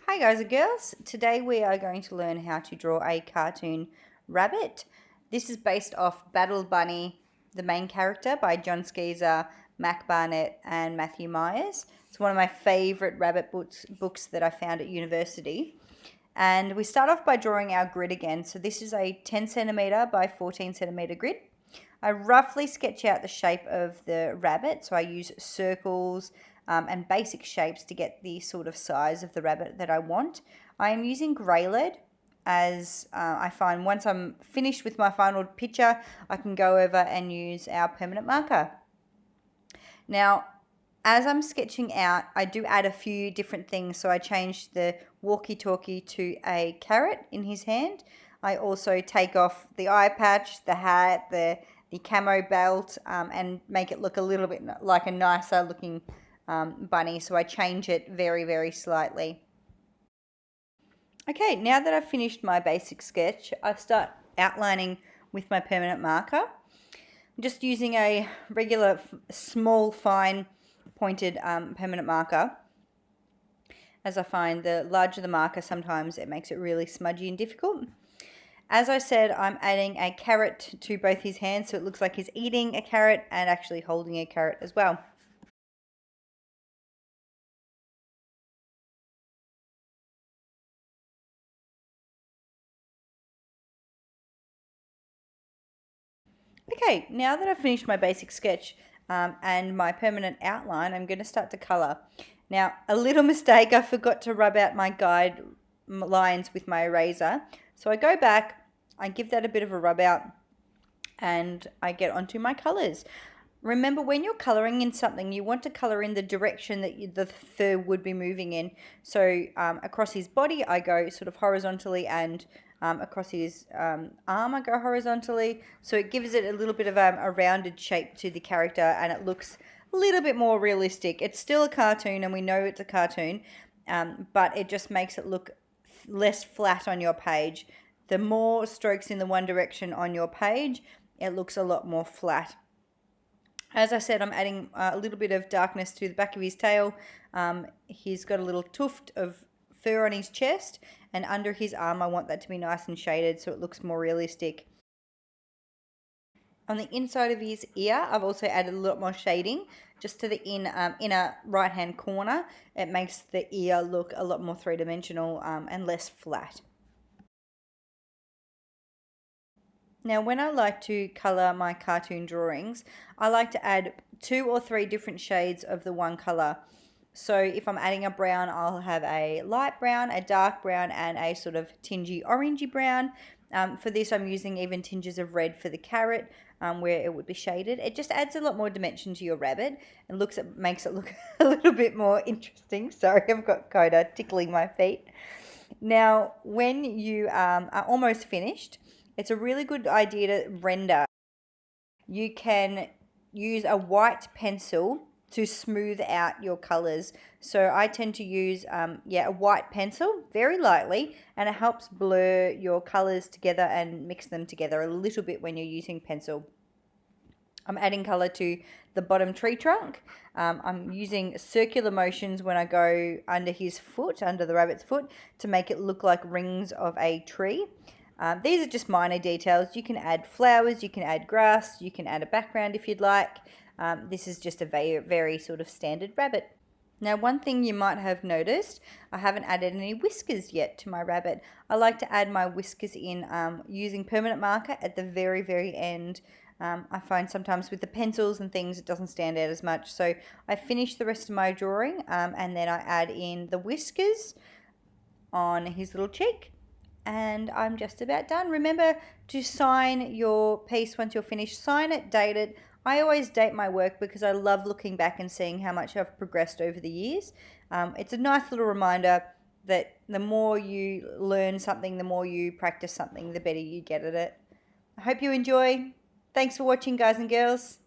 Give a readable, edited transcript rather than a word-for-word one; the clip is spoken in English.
Hi guys and girls, today we are going to learn how to draw a cartoon rabbit. This is based off Battle Bunny, the main character, by John Scieszka, Mac Barnett and Matthew Myers. It's one of my favourite rabbit books that I found at university. And we start off by drawing our grid again. So this is a 10 centimetre by 14 centimetre grid. I roughly sketch out the shape of the rabbit, so I use circles and basic shapes to get the sort of size of the rabbit that I want. I am using grey lead as I find once I'm finished with my final picture, I can go over and use our permanent marker. Now, as I'm sketching out, I do add a few different things. So I changed the walkie-talkie to a carrot in his hand. I also take off the eye patch, the hat, the camo belt, and make it look a little bit like a nicer looking bunny. So I change it very, very slightly. Okay, now that I've finished my basic sketch, I start outlining with my permanent marker. I'm just using a regular small fine pointed permanent marker, as I find the larger the marker sometimes it makes it really smudgy and difficult. As I said, I'm adding a carrot to both his hands, so it looks like he's eating a carrot and actually holding a carrot as well. Okay, now that I've finished my basic sketch and my permanent outline, I'm going to start to colour. Now, a little mistake, I forgot to rub out my guide lines with my eraser. So I go back, I give that a bit of a rub out, and I get onto my colours. Remember, when you're colouring in something, you want to colour in the direction that the fur would be moving in. So across his body, I go sort of horizontally, and across his arm, I go horizontally. So it gives it a little bit of a rounded shape to the character, and it looks a little bit more realistic. It's still a cartoon, and we know it's a cartoon, but it just makes it look less flat on your page. The more strokes in the one direction on your page, it looks a lot more flat. As I said, I'm adding a little bit of darkness to the back of his tail. He's got a little tuft of fur on his chest, and under his arm I want that to be nice and shaded so it looks more realistic. On the inside of his ear, I've also added a lot more shading just to the inner right hand corner. It makes the ear look a lot more three-dimensional and less flat. Now, when I like to colour my cartoon drawings, I like to add 2 or 3 different shades of the one colour. So if I'm adding a brown, I'll have a light brown, a dark brown, and a sort of tingy orangey brown. For this, I'm using even tinges of red for the carrot, where it would be shaded. It just adds a lot more dimension to your rabbit and makes it look a little bit more interesting. Sorry, I've got Coda tickling my feet. Now, when you are almost finished, it's a really good idea to render. You can use a white pencil to smooth out your colors. So I tend to use a white pencil very lightly, and it helps blur your colors together and mix them together a little bit when you're using pencil. I'm adding color to the bottom tree trunk. I'm using circular motions when I go under his foot, under the rabbit's foot, to make it look like rings of a tree. These are just minor details. You can add flowers, you can add grass, you can add a background if you'd like. This is just a very, very sort of standard rabbit. Now, one thing you might have noticed, I haven't added any whiskers yet to my rabbit. I like to add my whiskers in using permanent marker at the very, very end. I find sometimes with the pencils and things it doesn't stand out as much. So I finish the rest of my drawing and then I add in the whiskers on his little cheek. And I'm just about done. Remember to sign your piece once you're finished. Sign it, date it. I always date my work because I love looking back and seeing how much I've progressed over the years. It's a nice little reminder that the more you learn something, the more you practice something, the better you get at it. I hope you enjoy. Thanks for watching, guys and girls.